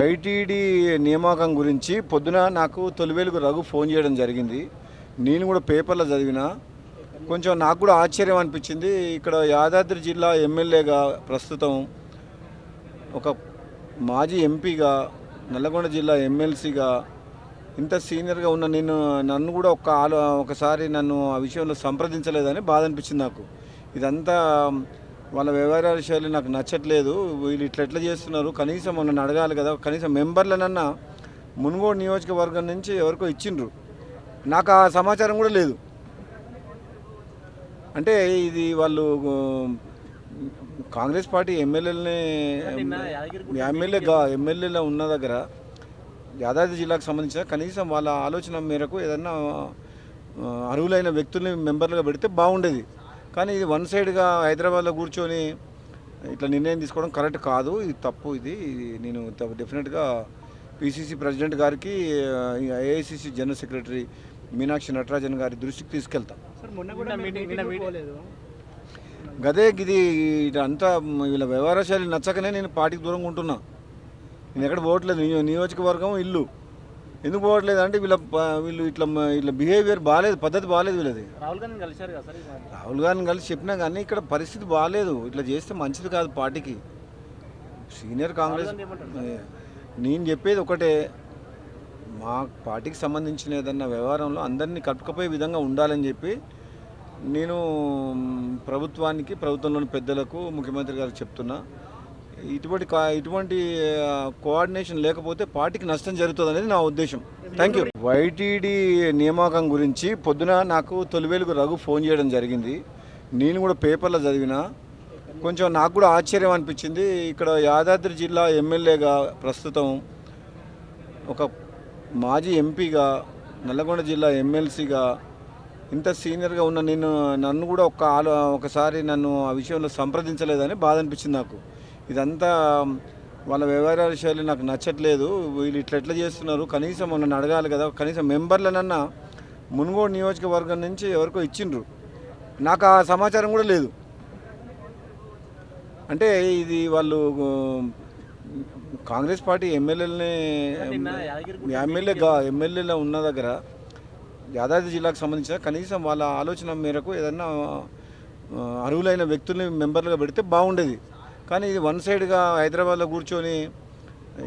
YTD నియామకం గురించి పొద్దున నాకు తొలివేలుగు రఘు ఫోన్ చేయడం జరిగింది. నేను కూడా పేపర్లో చదివిన. కొంచెం నాకు కూడా ఆశ్చర్యం అనిపించింది. ఇక్కడ యాదాద్రి జిల్లా ఎమ్మెల్యేగా ప్రస్తుతం ఒక మాజీ ఎంపీగా నల్లగొండ జిల్లా ఎమ్మెల్సీగా ఇంత సీనియర్గా ఉన్న నన్ను కూడా ఒకసారి నన్ను ఆ విషయంలో సంప్రదించలేదని బాధ అనిపించింది నాకు. ఇదంతా వాళ్ళ వ్యవహారాల శైలి నాకు నచ్చట్లేదు. వీళ్ళు ఎట్లా చేస్తున్నారు, కనీసం నన్ను అడగాలి కదా, కనీసం మెంబర్లనన్నా మునుగోడు నియోజకవర్గం నుంచి ఎవరికో ఇచ్చిండ్రు, నాకు ఆ సమాచారం కూడా లేదు. అంటే ఇది వాళ్ళు కాంగ్రెస్ పార్టీ ఎమ్మెల్యేలో ఉన్న దగ్గర యాదాద్రి జిల్లాకు సంబంధించిన కనీసం వాళ్ళ ఆలోచన మేరకు ఏదన్నా అర్హులైన వ్యక్తుల్ని మెంబర్లుగా పెడితే బాగుండేది. కానీ ఇది వన్ సైడ్గా హైదరాబాద్లో కూర్చొని ఇట్లా నిర్ణయం తీసుకోవడం కరెక్ట్ కాదు, ఇది తప్పు. ఇది నేను డెఫినెట్గా పిసిసి ప్రెసిడెంట్ గారికి, AICC general secretary Meenakshi Natarajan గారి దృష్టికి తీసుకెళ్తాం. గదే ఇది ఇదంతా వీళ్ళ వ్యవహార శైలి నచ్చకనే నేను పార్టీకి దూరంగా ఉంటున్నా. నేను ఎక్కడ పోవట్లేదు. నియోజకవర్గం ఇల్లు ఎందుకు పోవట్లేదు అంటే వీళ్ళు ఇట్లా బిహేవియర్ బాగాలేదు, పద్ధతి బాగాలేదు వీళ్ళది. రాహుల్ గారిని కలిసి చెప్పినా కానీ ఇక్కడ పరిస్థితి బాగాలేదు. ఇట్లా చేస్తే మంచిది కాదు పార్టీకి. సీనియర్ కాంగ్రెస్ నేను చెప్పేది ఒకటే, మా పార్టీకి సంబంధించిన ఏదన్నా వ్యవహారంలో అందరినీ కట్టుకపోయే విధంగా ఉండాలని చెప్పి నేను ప్రభుత్వానికి, ప్రభుత్వంలోని పెద్దలకు, ముఖ్యమంత్రి గారికి చెప్తున్నా. ఇటువంటి కోఆర్డినేషన్ లేకపోతే పార్టీకి నష్టం జరుగుతుంది అనేది నా ఉద్దేశం. Thank you. వైటీడీ నియామకం గురించి పొద్దున నాకు తొలివేలుగు రఘు ఫోన్ చేయడం జరిగింది. నేను కూడా పేపర్లో చదివిన. కొంచెం నాకు కూడా ఆశ్చర్యం అనిపించింది. ఇక్కడ యాదాద్రి జిల్లా ఎమ్మెల్యేగా ప్రస్తుతం ఒక మాజీ ఎంపీగా నల్లగొండ జిల్లా ఎమ్మెల్సీగా ఇంత సీనియర్గా ఉన్న నన్ను కూడా ఒకసారి నన్ను ఆ విషయంలో సంప్రదించలేదని బాధ అనిపించింది నాకు. ఇదంతా వాళ్ళ వ్యవహారాల శైలి నాకు నచ్చట్లేదు. వీళ్ళు ఎట్లా చేస్తున్నారు, కనీసం నన్ను అడగాలి కదా, కనీసం మెంబర్లనన్నా మునుగోడు నియోజకవర్గం నుంచి ఎవరికో ఇచ్చిండ్రు, నాకు ఆ సమాచారం కూడా లేదు. అంటే ఇది వాళ్ళు కాంగ్రెస్ పార్టీ ఎమ్మెల్యేలో ఉన్న దగ్గర యాదాద్రి జిల్లాకు సంబంధించిన కనీసం వాళ్ళ ఆలోచన మేరకు ఏదన్నా అర్హులైన వ్యక్తుల్ని మెంబర్లుగా పెడితే బాగుండేది. కానీ ఇది వన్ సైడ్గా హైదరాబాద్లో కూర్చొని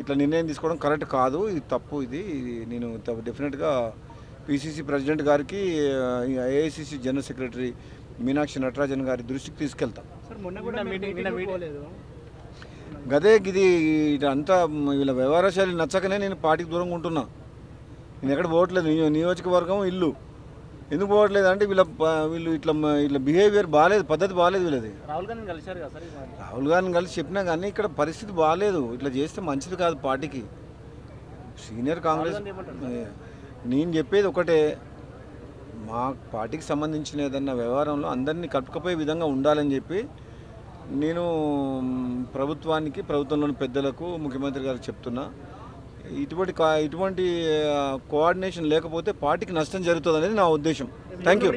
ఇట్లా నిర్ణయం తీసుకోవడం కరెక్ట్ కాదు, ఇది తప్పు. ఇది నేను డెఫినెట్గా పిసిసి ప్రెసిడెంట్ గారికి, AICC general secretary Meenakshi Natarajan గారి దృష్టికి తీసుకెళ్తాం. గదే ఇది ఇదంతా వీళ్ళ వ్యవహార శైలి నచ్చకనే నేను పార్టీకి దూరంగా ఉంటున్నా. నేను ఎక్కడ పోవట్లేదు. నియోజకవర్గం ఇల్లు ఎందుకు పోవట్లేదు అంటే వీళ్ళు ఇట్లా బిహేవియర్ బాగాలేదు, పద్ధతి బాగాలేదు వీళ్ళది. రాహుల్ గారిని కలిసి చెప్పినా కానీ ఇక్కడ పరిస్థితి బాగాలేదు. ఇట్లా చేస్తే మంచిది కాదు పార్టీకి. సీనియర్ కాంగ్రెస్ నేను చెప్పేది ఒకటే, మా పార్టీకి సంబంధించిన ఏదన్నా వ్యవహారంలో అందరినీ కట్టుకపోయే విధంగా ఉండాలని చెప్పి నేను ప్రభుత్వానికి, ప్రభుత్వంలోని పెద్దలకు, ముఖ్యమంత్రి గారికి చెప్తున్నా. ఇటువంటి కోఆర్డినేషన్ లేకపోతే పార్టీకి నష్టం జరుగుతుంది అనేది నా ఉద్దేశం. Thank you.